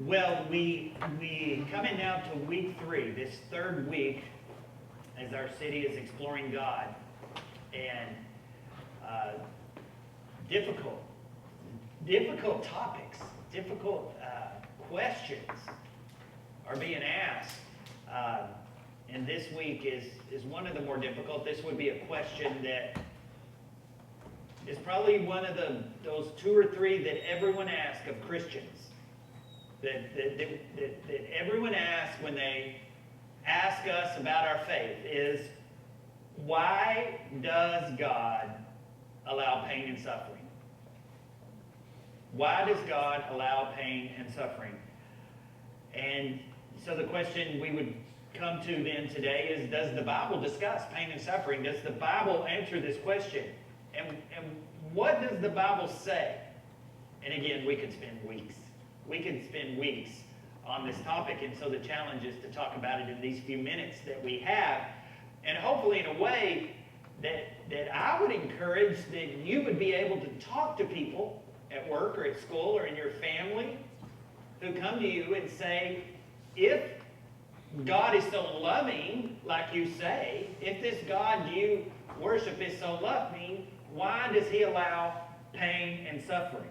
Well, we coming now to week 3, this third week, as our city is exploring God, and difficult topics, difficult questions are being asked. And this week is one of the more difficult. This would be a question that is probably one of those 2 or 3 that everyone asks of Christians. That everyone asks when they ask us about our faith is, why does God allow pain and suffering? Why does God allow pain and suffering? And so the question we would come to then today is, does the Bible discuss pain and suffering? Does the Bible answer this question? And what does the Bible say? And again, we could spend weeks. We could spend weeks on this topic, and so the challenge is to talk about it in these few minutes that we have, and hopefully in a way that I would encourage that you would be able to talk to people at work or at school or in your family who come to you and say, if God is so loving, like you say, if this God you worship is so loving, why does he allow pain and suffering?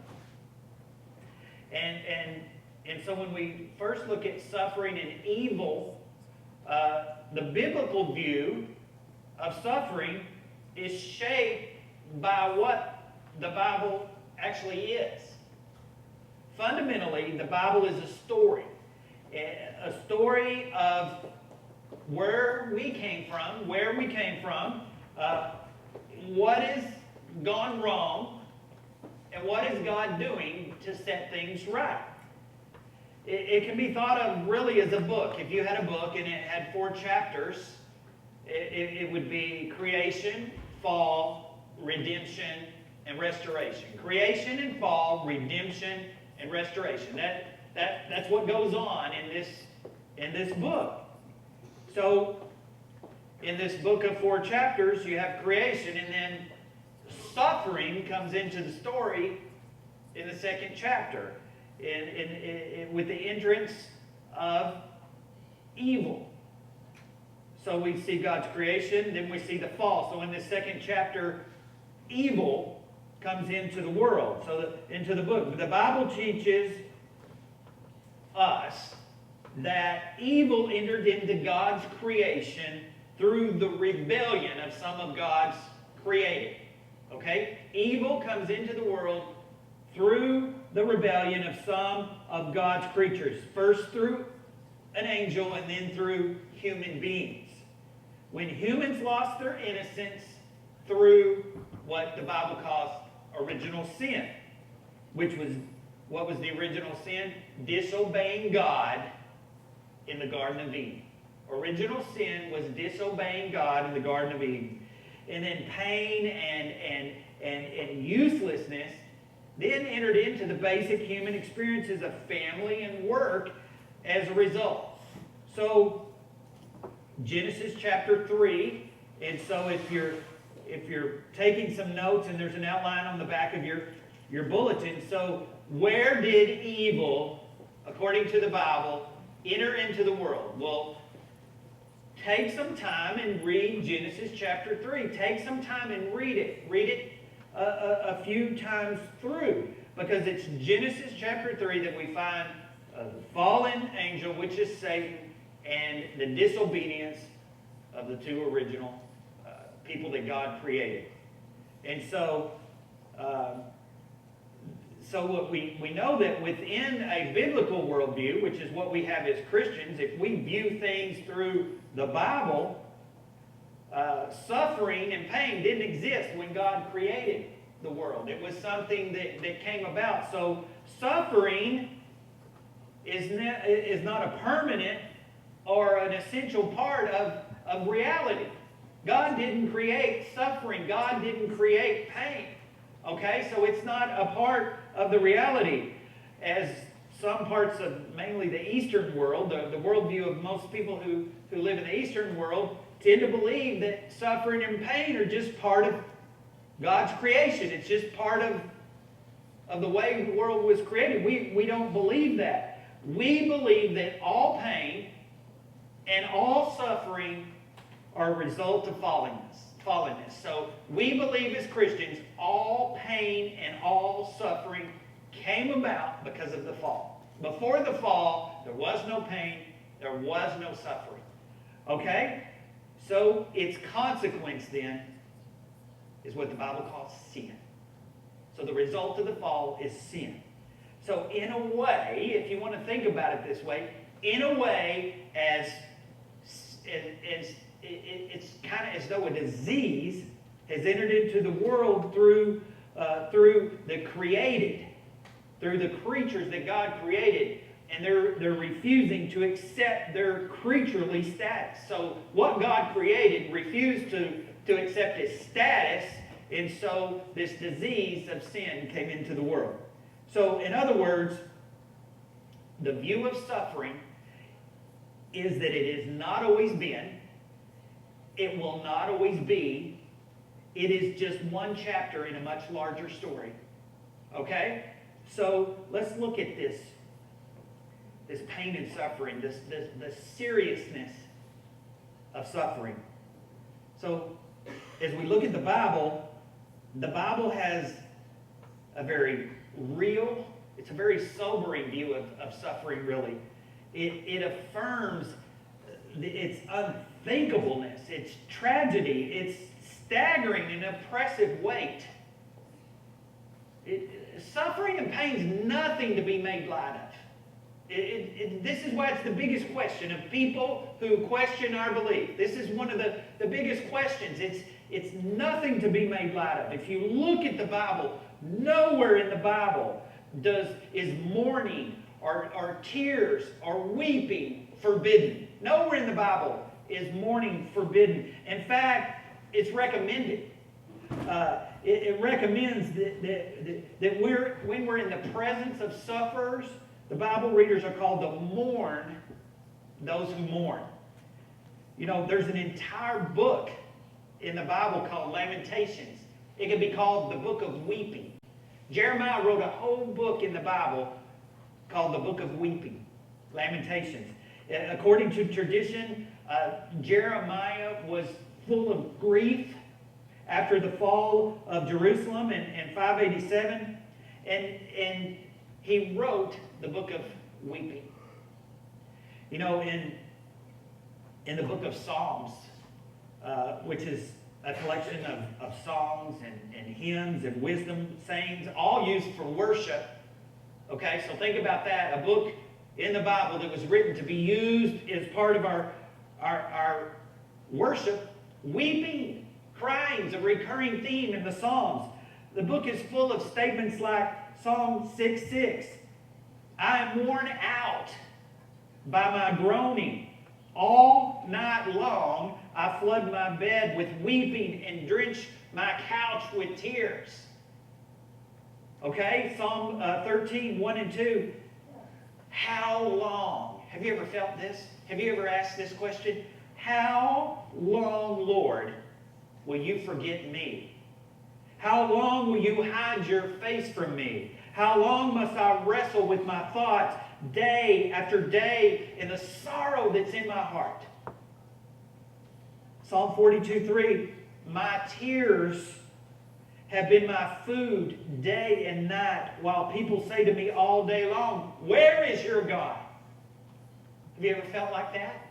And so when we first look at suffering and evil, the biblical view of suffering is shaped by what the Bible actually is. Fundamentally, the Bible is a story of where we came from, what has gone wrong, and what is God doing to set things right. It can be thought of really as a book. If you had a book and it had 4 chapters, it would be creation, fall, redemption, and restoration. Creation and fall, redemption, and restoration. That's what goes on in this book. So, in this book of 4 chapters, you have creation, and then suffering comes into the story in the 2nd chapter, with the entrance of evil. So we see God's creation, then we see the fall. So in the 2nd chapter, evil comes into the world, into the book. The Bible teaches us that evil entered into God's creation through the rebellion of some of God's created. Okay? Evil comes into the world through the rebellion of some of God's creatures. First through an angel and then through human beings. When humans lost their innocence through what the Bible calls original sin, which was, what was the original sin? Disobeying God in the Garden of Eden. Original sin was disobeying God in the Garden of Eden. And then pain and uselessness then entered into the basic human experiences of family and work as a result. So, Genesis chapter 3, and so if you're taking some notes, and there's an outline on the back of your bulletin, so where did evil, according to the Bible, enter into the world? Well, take some time and read Genesis chapter 3. Take some time and read it. Read it a few times through. Because it's Genesis chapter 3 that we find the fallen angel, which is Satan, and the disobedience of the 2 original people that God created. And so, what we know that within a biblical worldview, which is what we have as Christians, if we view things through the Bible, suffering and pain didn't exist when God created the world. It was something that came about. So suffering is not a permanent or an essential part of reality. God didn't create suffering. God didn't create pain. Okay, so it's not a part of the reality. As some parts of mainly the Eastern world, the worldview of most people who live in the Eastern world, tend to believe that suffering and pain are just part of God's creation. It's just part of the way the world was created. We don't believe that. We believe that all pain and all suffering are a result of fallenness. So we believe as Christians all pain and all suffering came about because of the fall. Before the fall, there was no pain, there was no suffering. Okay? So its consequence then is what the Bible calls sin. So the result of the fall is sin. So in a way, if you want to think about it this way, in a way, it's kind of as though a disease has entered into the world through the created, through the creatures that God created, and they're refusing to accept their creaturely status. So what God created refused to accept His status, and so this disease of sin came into the world. So in other words, the view of suffering is that it has not always been, it will not always be, it is just one chapter in a much larger story. Okay? So let's look at this pain and suffering, the seriousness of suffering. So as we look at the Bible has a very real, it's a very sobering view of suffering, really. It affirms its unthinkableness, its tragedy, its staggering and oppressive weight. Suffering and pain is nothing to be made light of. This is why it's the biggest question of people who question our belief. This is one of the biggest questions. It's nothing to be made light of. If you look at the Bible, nowhere in the Bible is mourning or tears or weeping forbidden. Nowhere in the Bible is mourning forbidden. In fact, it's recommended. It recommends that when we're in the presence of sufferers, the Bible readers are called to mourn those who mourn. You know, there's an entire book in the Bible called Lamentations. It can be called the book of weeping. Jeremiah wrote a whole book in the Bible called the book of weeping, Lamentations. According to tradition, Jeremiah was full of grief after the fall of Jerusalem in 587, and he wrote the book of weeping. You know, in the book of Psalms, which is a collection of songs and hymns and wisdom sayings, all used for worship. Okay, so think about that. A book in the Bible that was written to be used as part of our worship. Weeping, crying is a recurring theme in the Psalms. The book is full of statements like Psalm 6:6. I am worn out by my groaning. All night long I flood my bed with weeping and drench my couch with tears. Okay, Psalm 13, 1 and 2. How long? Have you ever felt this? Have you ever asked this question? How long, Lord, will you forget me? How long will you hide your face from me? How long must I wrestle with my thoughts day after day in the sorrow that's in my heart? Psalm 42:3. My tears have been my food day and night, while people say to me all day long, where is your God? Have you ever felt like that?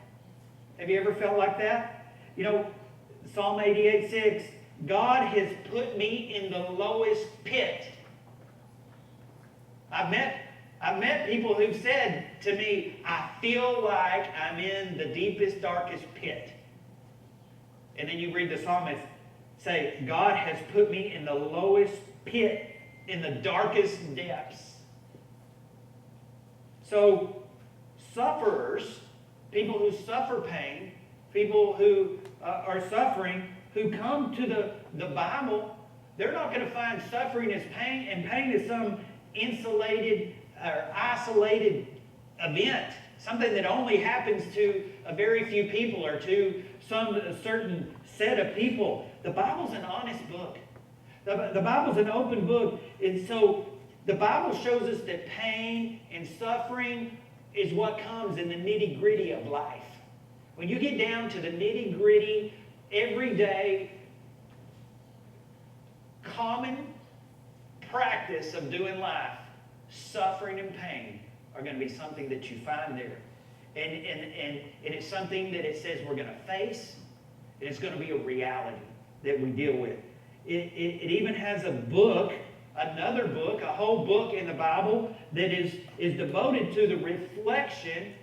Have you ever felt like that? You know, Psalm 88:6. God has put me in the lowest pit. I've met people who've said to me, I feel like I'm in the deepest, darkest pit. And then you read the psalmist say, God has put me in the lowest pit, in the darkest depths. So, sufferers, people who suffer pain, people who are suffering, who come to the Bible, they're not going to find suffering as pain, and pain is some insulated or isolated event, something that only happens to a very few people or to a certain set of people. The Bible's an honest book. The Bible's an open book, and so the Bible shows us that pain and suffering is what comes in the nitty-gritty of life. When you get down to the nitty-gritty, everyday, common practice of doing life, suffering and pain are going to be something that you find there. And it's something that it says we're going to face, and it's going to be a reality that we deal with. It even has a book, another book, a whole book in the Bible that is devoted to the reflection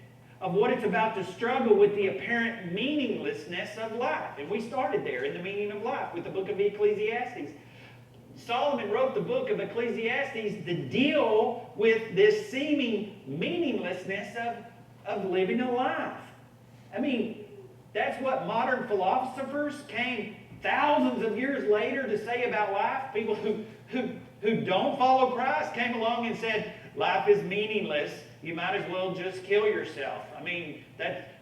of what it's about to struggle with the apparent meaninglessness of life. And we started there in the meaning of life with the book of Ecclesiastes. Solomon wrote the book of Ecclesiastes to deal with this seeming meaninglessness of living a life. I mean, that's what modern philosophers came thousands of years later to say about life. People who don't follow Christ came along and said, life is meaningless. You might as well just kill yourself. I mean,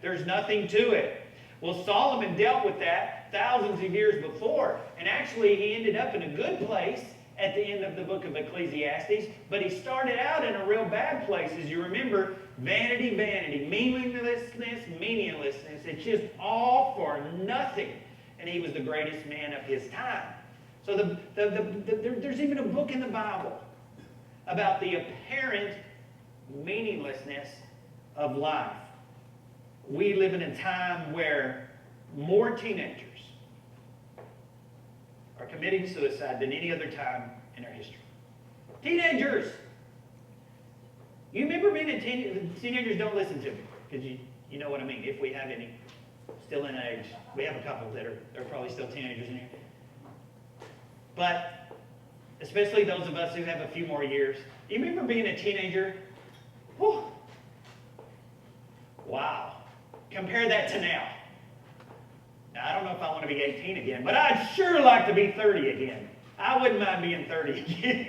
there's nothing to it. Well, Solomon dealt with that thousands of years before. And actually, he ended up in a good place at the end of the book of Ecclesiastes. But he started out in a real bad place. As you remember, vanity, vanity, meaninglessness, meaninglessness. It's just all for nothing. And he was the greatest man of his time. So there's even a book in the Bible about the apparent meaninglessness of life. We live in a time where more teenagers are committing suicide than any other time in our history. Teenagers! You remember being a teenager? Teenagers, don't listen to me, because you know what I mean, if we have any still in age. We have a couple that are probably still teenagers in here. But especially those of us who have a few more years. You remember being a teenager? Whew. Wow. Compare that to now. Now, I don't know if I want to be 18 again, but I'd sure like to be 30 again. I wouldn't mind being 30 again.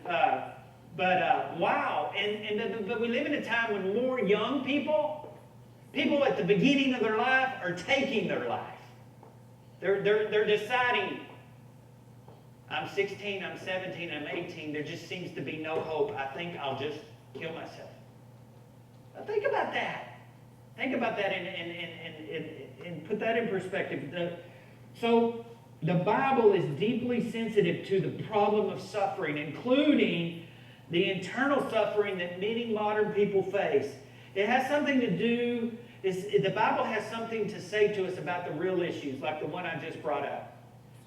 Wow. But we live in a time when more young people at the beginning of their life are taking their life. They're deciding, I'm 16, I'm 17, I'm 18. There just seems to be no hope. I think I'll just kill myself. Now think about that. Think about that and put that in perspective. So the Bible is deeply sensitive to the problem of suffering, including the internal suffering that many modern people face. It has something to do, the Bible has something to say to us about the real issues, like the one I just brought up.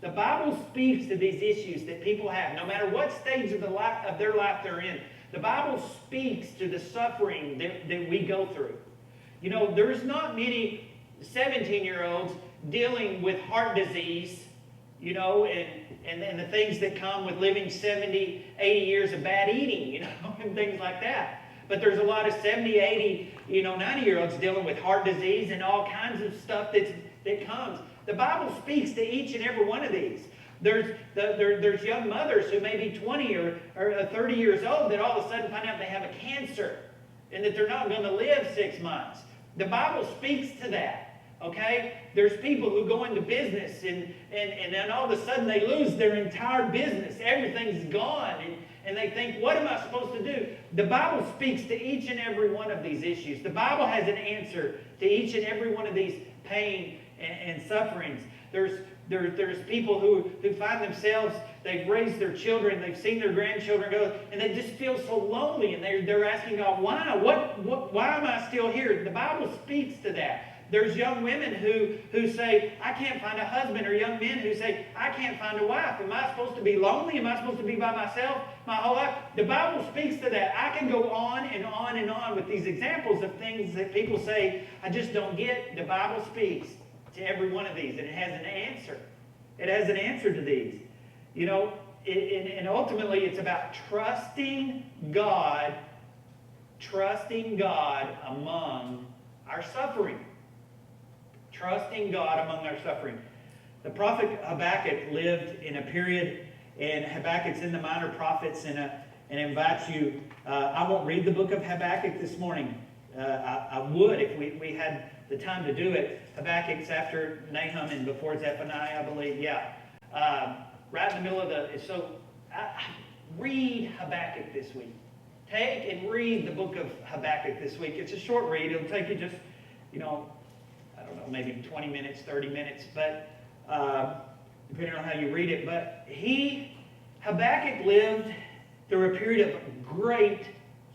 The Bible speaks to these issues that people have, no matter what stage of their life they're in. The Bible speaks to the suffering that we go through. You know, there's not many 17-year-olds dealing with heart disease, you know, and the things that come with living 70, 80 years of bad eating, you know, and things like that. But there's a lot of 70, 80, 90-year-olds dealing with heart disease and all kinds of stuff that comes. The Bible speaks to each and every one of these. There's young mothers who may be 20 or 30 years old that all of a sudden find out they have a cancer and that they're not going to live 6 months. The Bible speaks to that, okay? There's people who go into business and then all of a sudden they lose their entire business. Everything's gone and they think, what am I supposed to do? The Bible speaks to each and every one of these issues. The Bible has an answer to each and every one of these pain and sufferings. There's people who find themselves, they've raised their children, they've seen their grandchildren go, and they just feel so lonely, and they're asking God, why? Why am I still here? The Bible speaks to that. There's young women who say, I can't find a husband, or young men who say, I can't find a wife. Am I supposed to be lonely? Am I supposed to be by myself my whole life? The Bible speaks to that. I can go on and on and on with these examples of things that people say, I just don't get. The Bible speaks to every one of these, and it has an answer. It has an answer to these. You know, and ultimately it's about trusting God among our suffering. Trusting God among our suffering. The prophet Habakkuk lived in a period, and Habakkuk's in the minor prophets, and invites you. I won't read the book of Habakkuk this morning. I would if we had the time to do it. Habakkuk's after Nahum and before Zephaniah, I believe. Yeah. Right in the middle of so read Habakkuk this week. take and read the book of Habakkuk this week. It's a short read. It'll take you just, I don't know, maybe 20 minutes, 30 minutes, but depending on how you read it. But Habakkuk lived through a period of great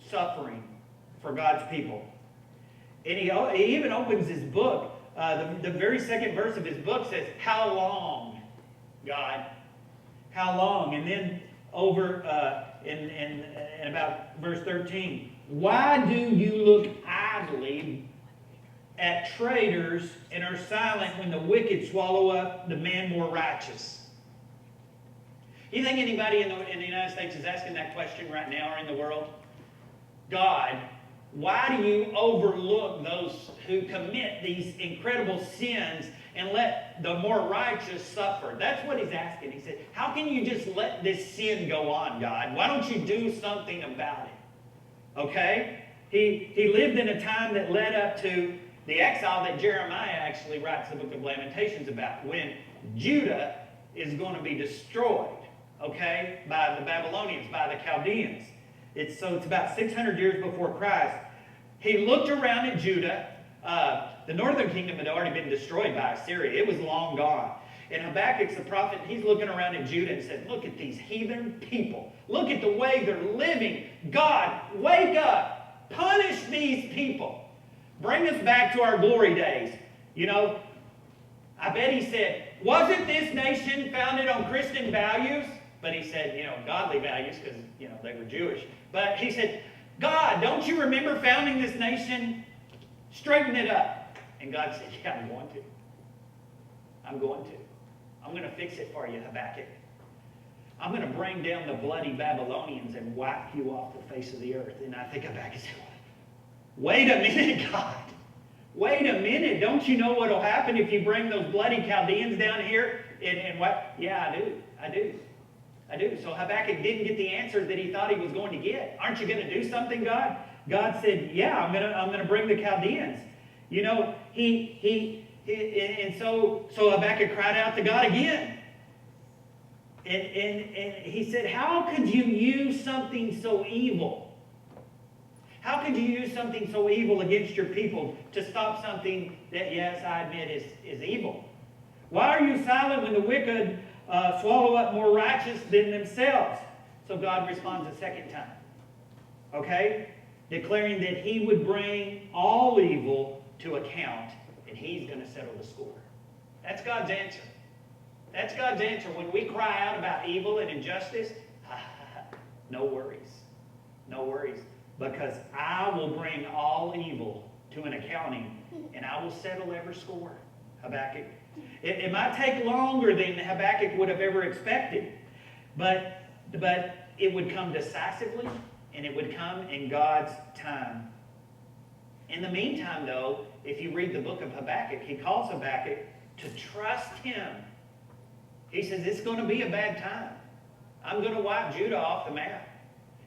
suffering for God's people. And he even opens his book. The very second verse of his book says, "How long, God? How long?" And then over in about verse 13, "Why do you look idly at traitors and are silent when the wicked swallow up the man more righteous?" You think anybody in the United States is asking that question right now or in the world? God, why do you overlook those who commit these incredible sins and let the more righteous suffer? That's what he's asking. He said, how can you just let this sin go on, God? Why don't you do something about it? Okay? He lived in a time that led up to the exile that Jeremiah actually writes the book of Lamentations about, when Judah is going to be destroyed, okay, by the Babylonians, by the Chaldeans. It's about 600 years before Christ. He looked around at Judah. The northern kingdom had already been destroyed by Assyria. It was long gone. And Habakkuk's the prophet. He's looking around at Judah and said, look at these heathen people. Look at the way they're living. God, wake up. Punish these people. Bring us back to our glory days. I bet he said, wasn't this nation founded on Christian values? But he said, godly values, because, they were Jewish. But he said, God, don't you remember founding this nation? Straighten it up. And God said, yeah, I'm going to. I'm going to fix it for you, Habakkuk. I'm going to bring down the bloody Babylonians and wipe you off the face of the earth. And I think Habakkuk said, wait a minute, God. Wait a minute. Don't you know what will happen if you bring those bloody Chaldeans down here? And what? Yeah, I do. So Habakkuk didn't get the answer that he thought he was going to get. Aren't you going to do something, God? God said, yeah, I'm going to bring the Chaldeans. So Habakkuk cried out to God again. And he said, how could you use something so evil? How could you use something so evil against your people to stop something that, yes, I admit is evil? Why are you silent when the wicked swallow up more righteous than themselves? So God responds a second time. Okay? Declaring that he would bring all evil to account and he's going to settle the score. That's God's answer. That's God's answer. When we cry out about evil and injustice, no worries. No worries. Because I will bring all evil to an accounting and I will settle every score, Habakkuk. It might take longer than Habakkuk would have ever expected, but it would come decisively and it would come in God's time. In the meantime, though, if you read the book of Habakkuk, he calls Habakkuk to trust him. He says, it's going to be a bad time. I'm going to wipe Judah off the map.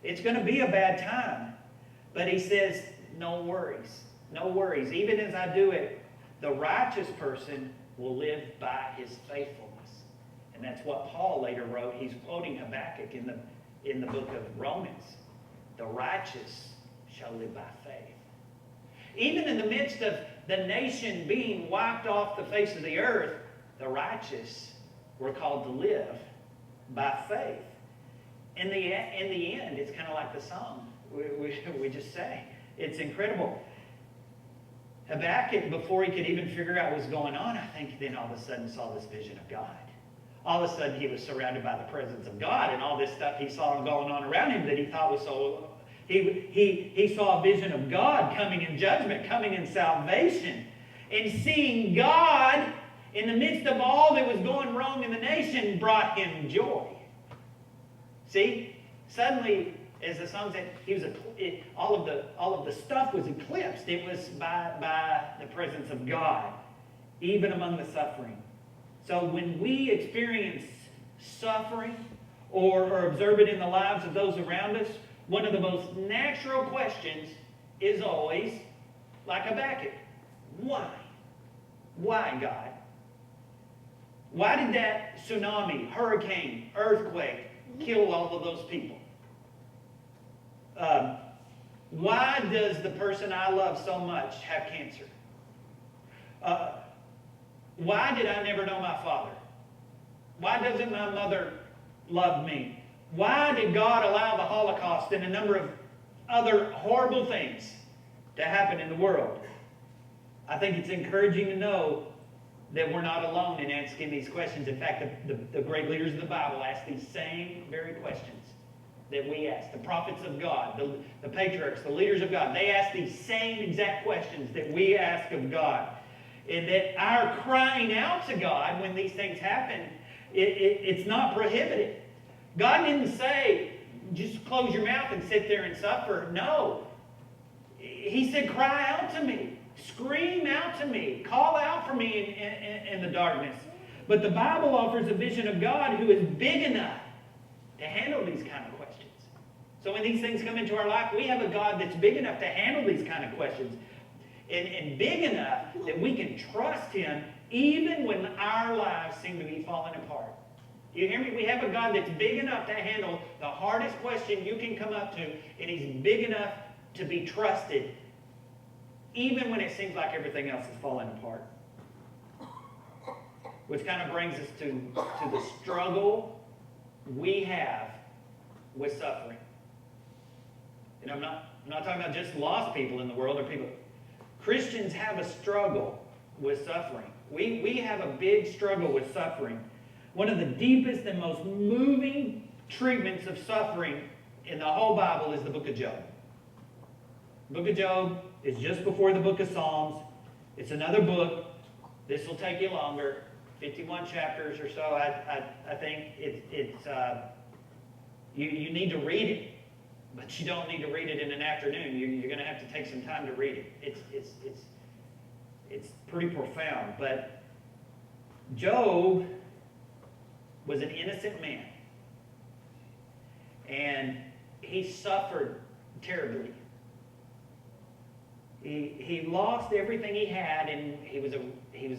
It's going to be a bad time. But he says, no worries. No worries. Even as I do it, the righteous person will live by his faithfulness. And that's what Paul later wrote. He's quoting Habakkuk in the book of Romans. The righteous shall live by faith. Even in the midst of the nation being wiped off the face of the earth, the righteous were called to live by faith. In the end, it's kind of like the song we just sang. It's incredible. Habakkuk, before he could even figure out what was going on, I think then all of a sudden saw this vision of God. All of a sudden he was surrounded by the presence of God, and all this stuff he saw going on around him that he thought was so... He saw a vision of God coming in judgment, coming in salvation. And seeing God in the midst of all that was going wrong in the nation brought him joy. See? Suddenly, as the song said, all of the stuff was eclipsed. It was by the presence of God, even among the suffering. So when we experience suffering or observe it in the lives of those around us, one of the most natural questions is always, like Habakkuk, why? Why, God? Why did that tsunami, hurricane, earthquake kill all of those people? Why does the person I love so much have cancer? Why did I never know my father? Why doesn't my mother love me? Why did God allow the Holocaust and a number of other horrible things to happen in the world? I think it's encouraging to know that we're not alone in asking these questions. In fact, the great leaders of the Bible ask these same very questions that we ask. The prophets of God, the patriarchs, the leaders of God, they ask these same exact questions that we ask of God. And that our crying out to God when these things happen, it's not prohibited. God didn't say, just close your mouth and sit there and suffer. No. He said, cry out to me. Scream out to me. Call out for me in the darkness. But the Bible offers a vision of God who is big enough to handle these kind of questions. So when these things come into our life, we have a God that's big enough to handle these kind of questions. And big enough that we can trust Him even when our lives seem to be falling apart. You hear me? We have a God that's big enough to handle the hardest question you can come up to, and He's big enough to be trusted even when it seems like everything else is falling apart. Which kind of brings us to the struggle we have with suffering. And I'm not talking about just lost people in the world or people. Christians have a struggle with suffering. We have a big struggle with suffering. One of the deepest and most moving treatments of suffering in the whole Bible is the book of Job. The book of Job is just before the book of Psalms. It's another book. This will take you longer, 51 chapters or so. I think you need to read it. But you don't need to read it in an afternoon. You're going to have to take some time to read it. It's pretty profound. But Job was an innocent man. And he suffered terribly. He lost everything he had, and he was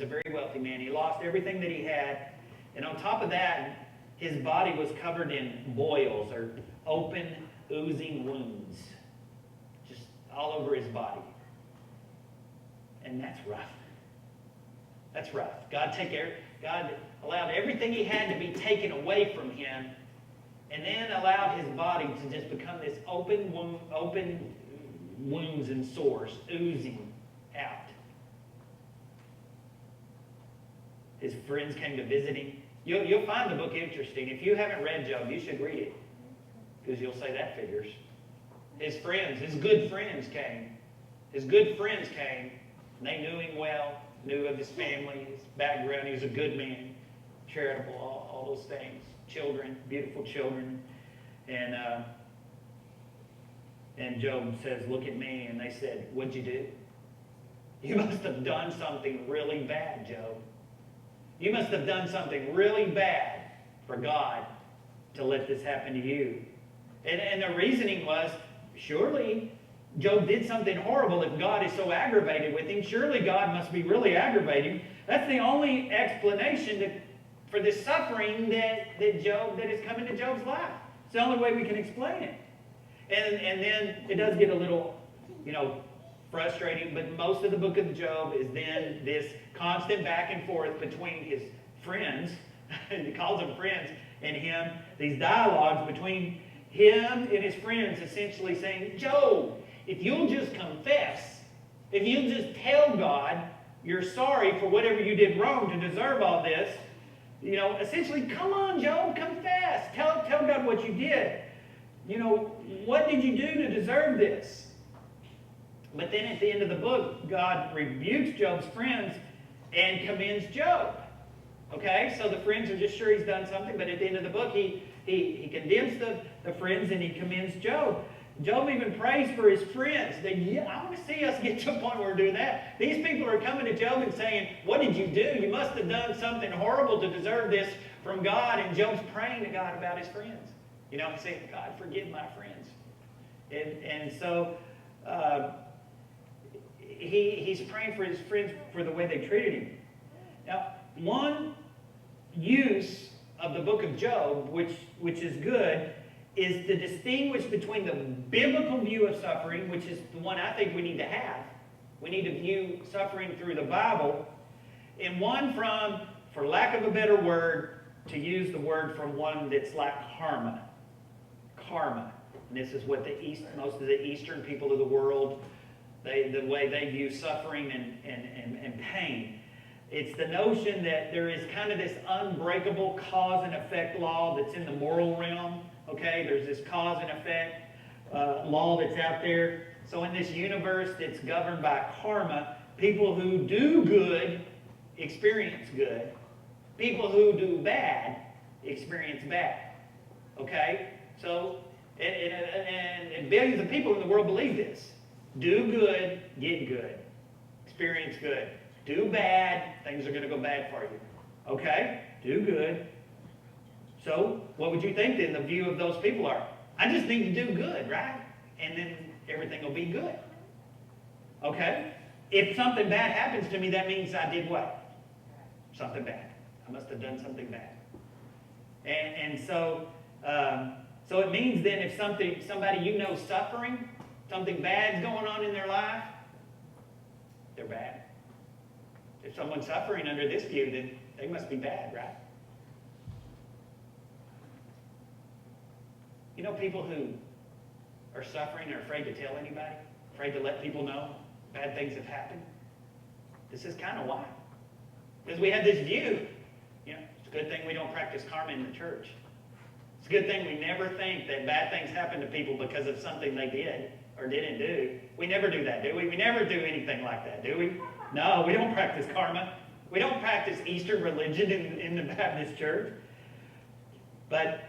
a very wealthy man. He lost everything that he had. And on top of that, his body was covered in boils or open oozing wounds, just all over his body. And that's rough. That's rough. God allowed everything he had to be taken away from him, and then allowed his body to just become this open wounds and sores oozing out. His friends came to visit him. You'll find the book interesting. If you haven't read Job, you should read it. Because you'll say that figures. His friends, his good friends came. His good friends came. And they knew him well, knew of his family, his background. He was a good man, charitable, all those things. Children, beautiful children. And Job says, look at me. And they said, what'd you do? You must have done something really bad, Job. You must have done something really bad for God to let this happen to you. And the reasoning was, surely Job did something horrible if God is so aggravated with him. Surely God must be really aggravating. That's the only explanation for this suffering that is coming to Job's life. It's the only way we can explain it. And then it does get a little, frustrating, but most of the book of Job is then this constant back and forth between his friends, he calls them friends, and him, these dialogues between him and his friends essentially saying, Job, if you'll just confess, if you'll just tell God you're sorry for whatever you did wrong to deserve all this, essentially, come on, Job, confess. Tell God what you did. What did you do to deserve this? But then at the end of the book, God rebukes Job's friends and commends Job. Okay, so the friends are just sure he's done something, but at the end of the book, he condemns the friends and he commends Job. Job even prays for his friends. I want to see us get to a point where we're doing that. These people are coming to Job and saying, what did you do? You must have done something horrible to deserve this from God. And Job's praying to God about his friends. Saying, God, forgive my friends. And so he's praying for his friends for the way they treated him. Now, one use of the book of Job, which is good, is to distinguish between the biblical view of suffering, which is the one I think we need to have. We need to view suffering through the Bible, and one from, for lack of a better word, to use the word from one that's like karma. Karma. And this is what most of the Eastern people of the world, the way they view suffering and pain. It's the notion that there is kind of this unbreakable cause and effect law that's in the moral realm. Okay, there's this cause and effect law that's out there. So in this universe that's governed by karma, people who do good experience good. People who do bad experience bad. Okay? So, and billions of people in the world believe this. Do good, get good. Experience good. Do bad, things are going to go bad for you. Okay? Do good. So, what would you think then the view of those people are? I just need to do good, right? And then everything will be good. Okay? If something bad happens to me, that means I did what? Something bad. I must have done something bad. And so it means then if somebody you know suffering, something bad's going on in their life, they're bad. If someone's suffering under this view, then they must be bad, right? You know people who are suffering are afraid to tell anybody, afraid to let people know bad things have happened. This is kind of why. Because we have this view. You know, it's a good thing we don't practice karma in the church. It's a good thing we never think that bad things happen to people because of something they did or didn't do. We never do that, do we? We never do anything like that, do we? No, we don't practice karma. We don't practice Eastern religion in the Baptist church. But,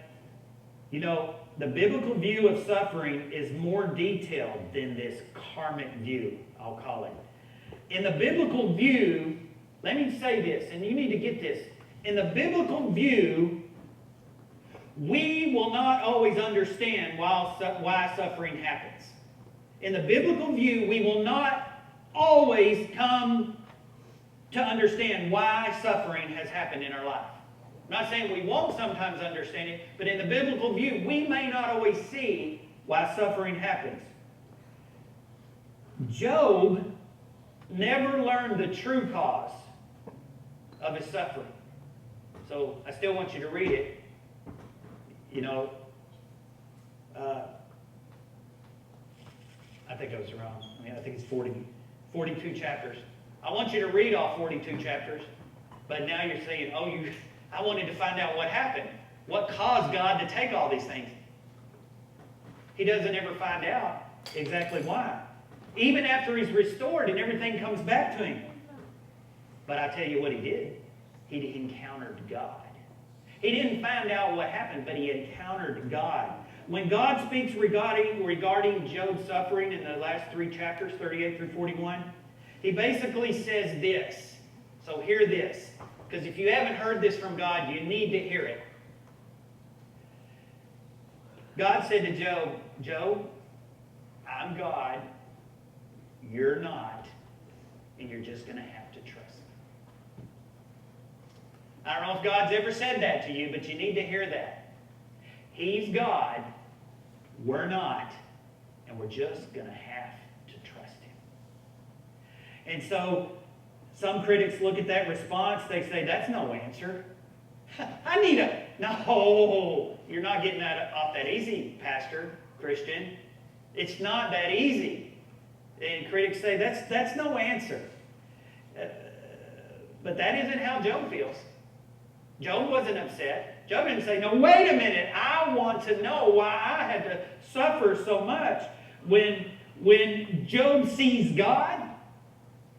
you know, the biblical view of suffering is more detailed than this karmic view, I'll call it. In the biblical view, let me say this, and you need to get this. In the biblical view, we will not always understand why suffering happens. In the biblical view, we will not always come to understand why suffering has happened in our life. I'm not saying we won't sometimes understand it, but in the biblical view, we may not always see why suffering happens. Job never learned the true cause of his suffering. So I still want you to read it. You know, I think I was wrong. I think it's 42 chapters. I want you to read all 42 chapters, but now you're saying, I wanted to find out what happened. What caused God to take all these things? He doesn't ever find out exactly why. Even after he's restored and everything comes back to him. But I tell you what he did. He encountered God. He didn't find out what happened, but he encountered God. When God speaks regarding Job's suffering in the last 3 chapters, 38 through 41, he basically says this. So hear this. Because if you haven't heard this from God, you need to hear it. God said to Job, Job, I'm God, you're not, and you're just going to have to trust me. I don't know if God's ever said that to you, but you need to hear that. He's God, we're not, and we're just going to have to trust him. And so, some critics look at that response, they say, that's no answer. No, you're not getting that off that easy, Pastor, Christian. It's not that easy. And critics say, that's no answer. But that isn't how Job feels. Job wasn't upset. Job didn't say, no, wait a minute, I want to know why I had to suffer so much. When Job sees God,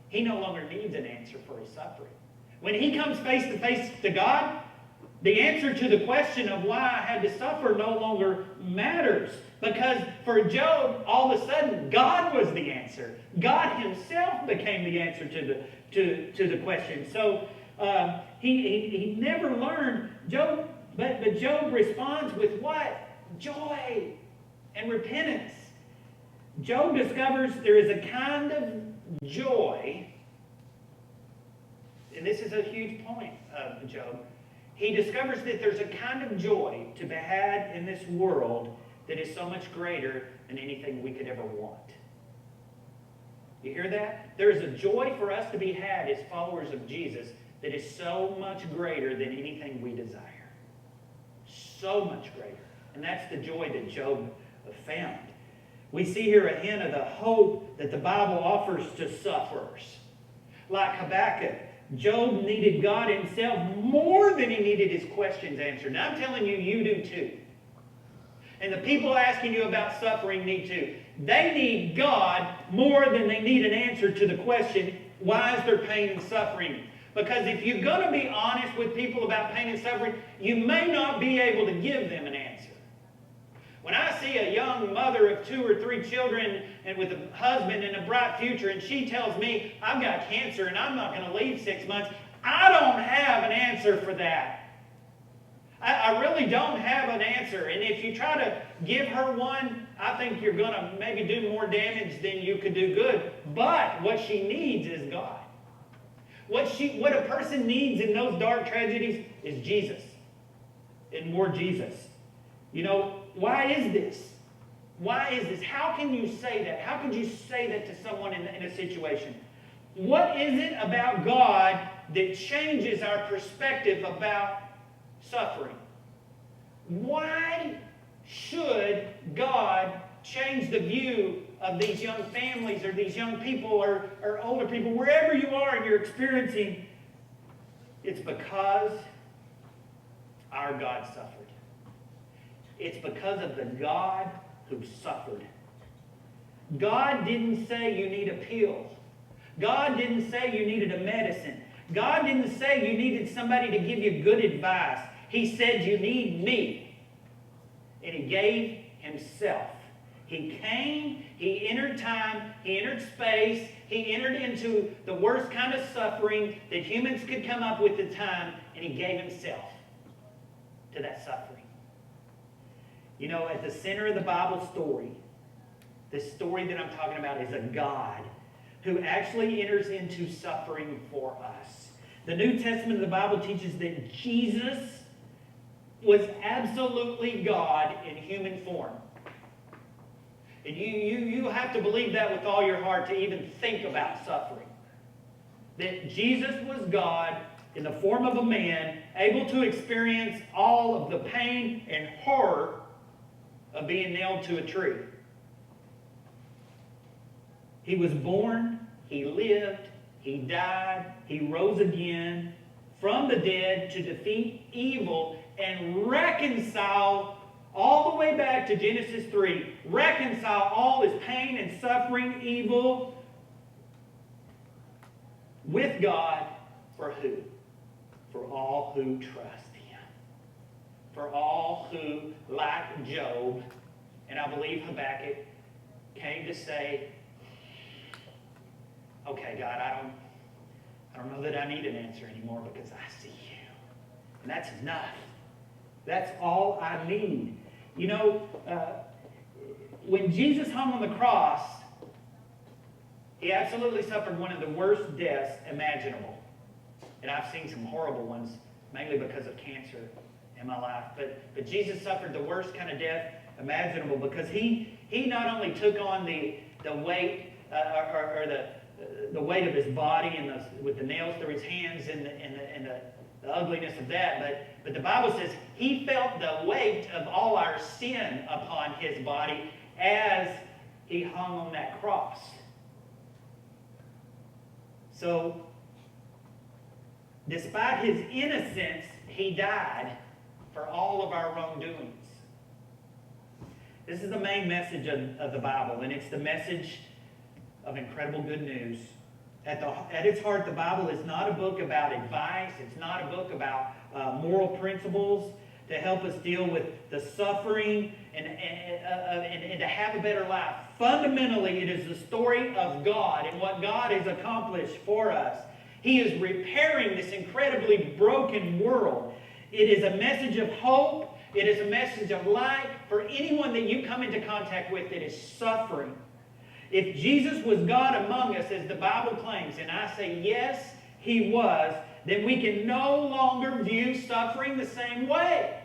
he no longer needs an answer for his suffering. When he comes face to face to God, the answer to the question of why I had to suffer no longer matters. Because for Job, all of a sudden, God was the answer. God himself became the answer to the question. So he never learned. But Job responds with what? Joy and repentance. Job discovers there is a kind of joy, and this is a huge point of Job. he discovers that there's a kind of joy to be had in this world that is so much greater than anything we could ever want. You hear that? There is a joy for us to be had as followers of Jesus that is so much greater than anything we desire. So much greater. And that's the joy that Job found. We see here a hint of the hope that the Bible offers to sufferers. Like Habakkuk, Job needed God himself more than he needed his questions answered. Now I'm telling you, you do too. And the people asking you about suffering need to. They need God more than they need an answer to the question, why is there pain and suffering? Because if you're going to be honest with people about pain and suffering, you may not be able to give them an answer. When I see a young mother of 2 or 3 children and with a husband and a bright future, and she tells me, I've got cancer and I'm not going to leave 6 months, I don't have an answer for that. I really don't have an answer. And if you try to give her one, I think you're going to maybe do more damage than you could do good. But what she needs is God. What a person needs in those dark tragedies is Jesus. And more Jesus. You know, why is this? Why is this? How can you say that? How could you say that to someone in a situation? What is it about God that changes our perspective about suffering? Why should God change the view of these young families or these young people or older people, wherever you are and you're experiencing? It's because our God suffered. It's because of the God who suffered. God didn't say you need a pill. God didn't say you needed a medicine. God didn't say you needed somebody to give you good advice. He said you need me. And he gave himself. He came, he entered time, he entered space, he entered into the worst kind of suffering that humans could come up with at the time, and he gave himself to that suffering. You know, at the center of the Bible story, this story that I'm talking about is a God who actually enters into suffering for us. The New Testament of the Bible teaches that Jesus was absolutely God in human form. And you have to believe that with all your heart to even think about suffering. That Jesus was God in the form of a man, able to experience all of the pain and horror of being nailed to a tree. He was born, he lived, he died, he rose again from the dead to defeat evil and reconcile all the way back to Genesis 3. Reconcile all his pain and suffering, evil, with God for who? For all who trust him. For all who, like Job, and I believe Habakkuk, came to say, okay, God, I don't know that I need an answer anymore because I see you. And that's enough. That's all I need. You know, when Jesus hung on the cross, he absolutely suffered one of the worst deaths imaginable. And I've seen some horrible ones, mainly because of cancer in my life. But Jesus suffered the worst kind of death imaginable because he not only took on the weight or the weight of his body and with the nails through his hands and the ugliness of that, but the Bible says he felt the weight of all our sin upon his body as he hung on that cross. So, despite his innocence, he died for all of our wrongdoings. This is the main message of the Bible, and it's the message of incredible good news. At its heart, the Bible is not a book about advice. It's not a book about moral principles to help us deal with the suffering and to have a better life. Fundamentally, it is the story of God and what God has accomplished for us. He is repairing this incredibly broken world. It is a message of hope. It is a message of light for anyone that you come into contact with that is suffering. If Jesus was God among us, as the Bible claims, and I say yes, he was, then we can no longer view suffering the same way.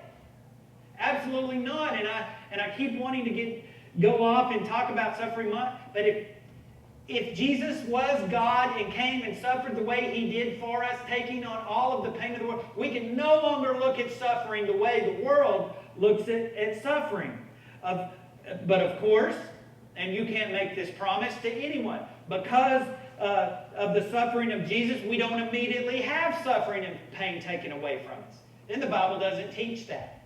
Absolutely not. And I keep wanting to go off and talk about suffering, but if Jesus was God and came and suffered the way he did for us, taking on all of the pain of the world, we can no longer look at suffering the way the world looks at suffering. But of course, and you can't make this promise to anyone, because of the suffering of Jesus, we don't immediately have suffering and pain taken away from us. And the Bible doesn't teach that.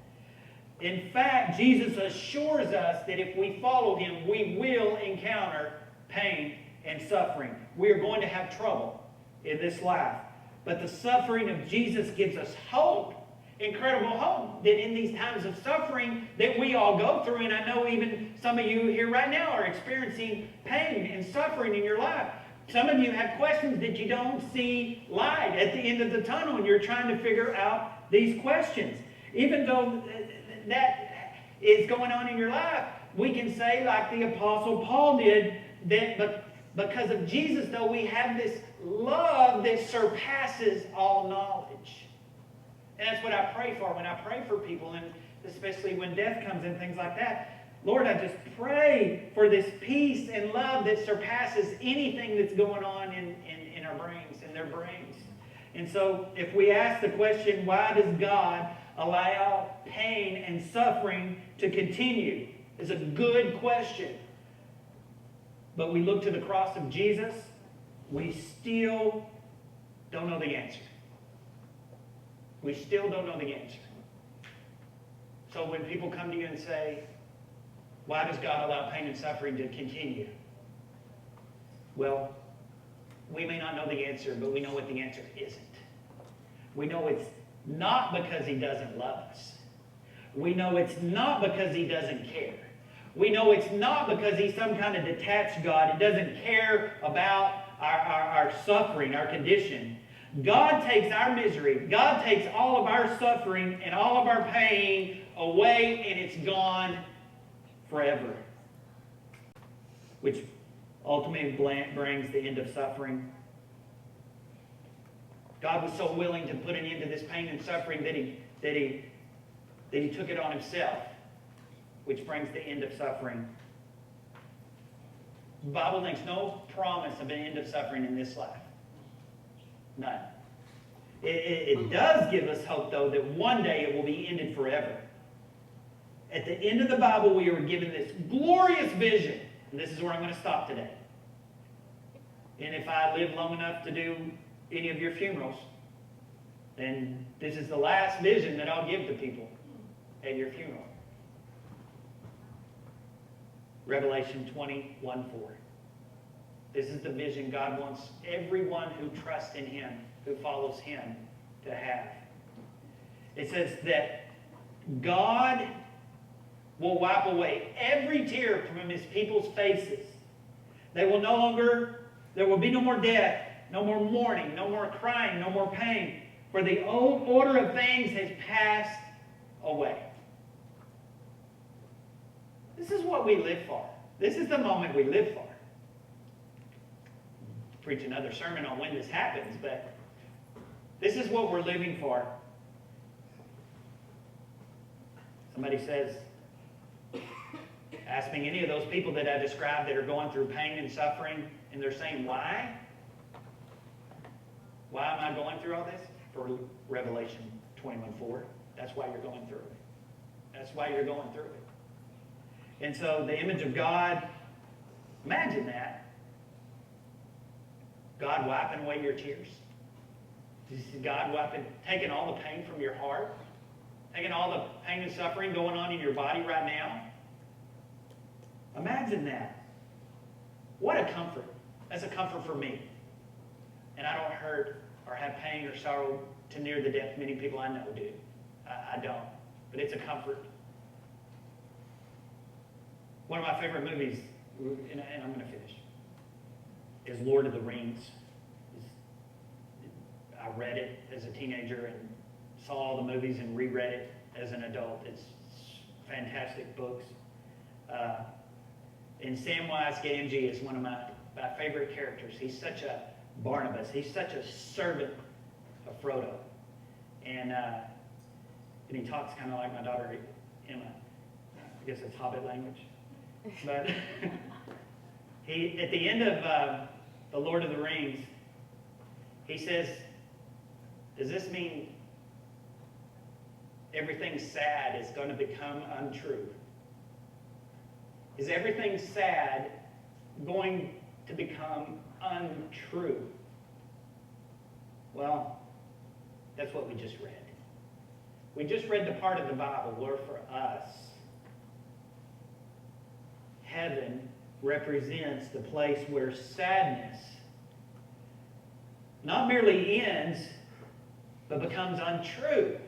In fact, Jesus assures us that if we follow him, we will encounter pain and suffering. We are going to have trouble in this life. But the suffering of Jesus gives us hope, incredible hope, that in these times of suffering that we all go through, and I know even some of you here right now are experiencing pain and suffering in your life. Some of you have questions that you don't see light at the end of the tunnel, and you're trying to figure out these questions. Even though that is going on in your life, we can say, like the Apostle Paul did, that because of Jesus, though, we have this love that surpasses all knowledge. And that's what I pray for when I pray for people, and especially when death comes and things like that. Lord, I just pray for this peace and love that surpasses anything that's going on in our brains, in their brains. And so if we ask the question, why does God allow pain and suffering to continue? Is a good question. But we look to the cross of Jesus, we still don't know the answer. We still don't know the answer. So when people come to you and say, why does God allow pain and suffering to continue? Well, we may not know the answer, but we know what the answer isn't. We know it's not because he doesn't love us. We know it's not because he doesn't care. We know it's not because he's some kind of detached God. He doesn't care about our suffering, our condition. God takes our misery. God takes all of our suffering and all of our pain away, and it's gone forever. Which ultimately brings the end of suffering. God was so willing to put an end to this pain and suffering that he took it on himself, which brings the end of suffering. The Bible makes no promise of an end of suffering in this life. None. It does give us hope, though, that one day it will be ended forever. At the end of the Bible, we are given this glorious vision. And this is where I'm going to stop today. And if I live long enough to do any of your funerals, then this is the last vision that I'll give to people at your funeral. Revelation 21:4. This is the vision God wants everyone who trusts in him, who follows him, to have. It says that God will wipe away every tear from his people's faces. There will be no more death, no more mourning, no more crying, no more pain, for the old order of things has passed away. This is what we live for. This is the moment we live for. Preach another sermon on when this happens, but this is what we're living for. Somebody says, ask me any of those people that I described that are going through pain and suffering, and they're saying, why? Why am I going through all this? For Revelation 21:4. That's why you're going through it. That's why you're going through it. And so the image of God, imagine that. God wiping away your tears. God taking all the pain from your heart, taking all the pain and suffering going on in your body right now. Imagine that. What a comfort. That's a comfort for me. And I don't hurt or have pain or sorrow to near the depth many people I know do. I don't. But it's a comfort. One of my favorite movies, and I'm going to finish, is Lord of the Rings. I read it as a teenager and saw all the movies and reread it as an adult. It's fantastic books. And Samwise Gamgee is one of my favorite characters. He's such a Barnabas. He's such a servant of Frodo. And he talks kind of like my daughter, Emma. I guess it's Hobbit language. But he, at the end of The Lord of the Rings, he says, does this mean everything sad is going to become untrue? Is everything sad going to become untrue? Well, that's what we just read. We just read the part of the Bible where for us, heaven represents the place where sadness not merely ends, but becomes untrue.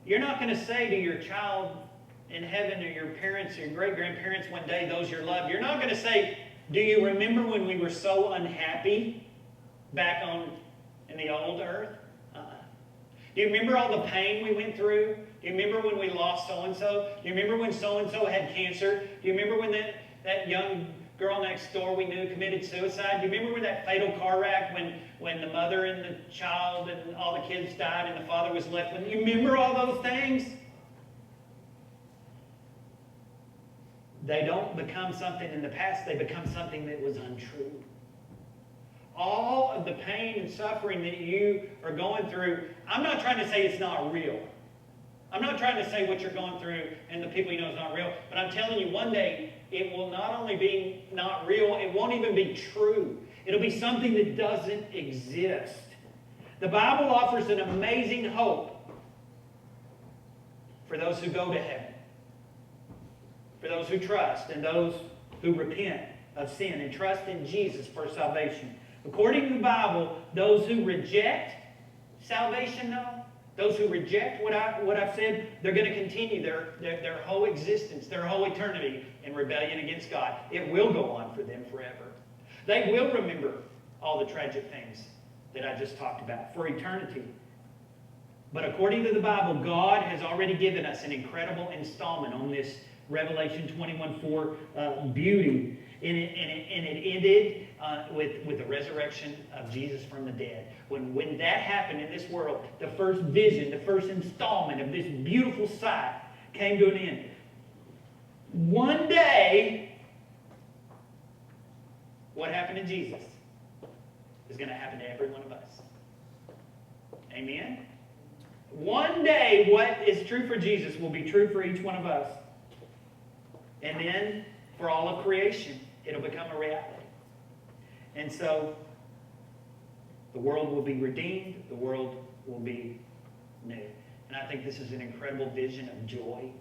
You're not going to say to your child in heaven or your parents or your great-grandparents one day, those you love, you're not going to say, do you remember when we were so unhappy back in the old earth? Do you remember all the pain we went through? Do you remember when we lost so-and-so? Do you remember when so-and-so had cancer? Do you remember when that young girl next door we knew committed suicide? Do you remember when that fatal car wreck when the mother and the child and all the kids died and the father was left with? Do you remember all those things? They don't become something in the past. They become something that was untrue. All of the pain and suffering that you are going through, I'm not trying to say it's not real. I'm not trying to say what you're going through and the people you know is not real, but I'm telling you one day it will not only be not real, it won't even be true. It'll be something that doesn't exist. The Bible offers an amazing hope for those who go to heaven, for those who trust and those who repent of sin and trust in Jesus for salvation. According to the Bible, those who reject salvation, though, those who reject what I've said, they're going to continue their whole existence, their whole eternity in rebellion against God. It will go on for them forever. They will remember all the tragic things that I just talked about for eternity. But according to the Bible, God has already given us an incredible installment on this Revelation 21:4 beauty. And it ended with the resurrection of Jesus from the dead. When that happened in this world, the first vision, the first installment of this beautiful sight came to an end. One day, what happened to Jesus is going to happen to every one of us. Amen? One day, what is true for Jesus will be true for each one of us. And then, for all of creation, it'll become a reality. And so, the world will be redeemed. The world will be new. And I think this is an incredible vision of joy.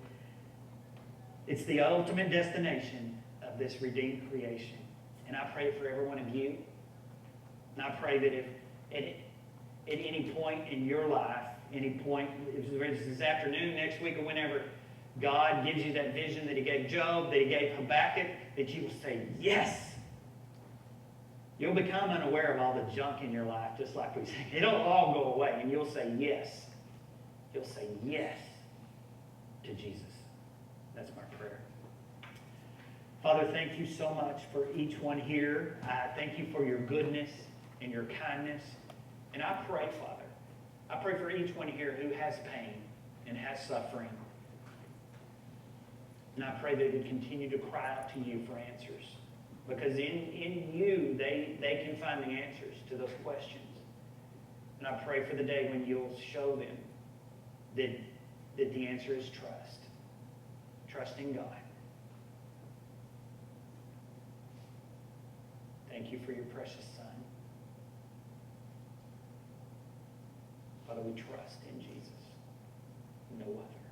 It's the ultimate destination of this redeemed creation. And I pray for every one of you. And I pray that if at any point in your life, any point, if it's this afternoon, next week, or whenever, God gives you that vision that He gave Job, that He gave Habakkuk, that you will say, yes. You'll become unaware of all the junk in your life, just like we say. It'll all go away, and you'll say yes. You'll say yes to Jesus. That's my prayer. Father, thank you so much for each one here. I thank you for your goodness and your kindness. And I pray, Father, I pray for each one here who has pain and has suffering. And I pray that they continue to cry out to you for answers. Because in you, they can find the answers to those questions. And I pray for the day when you'll show them that the answer is trust. Trust in God. Thank you for your precious Son. Father, we trust in Jesus. No other.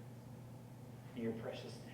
In your precious name.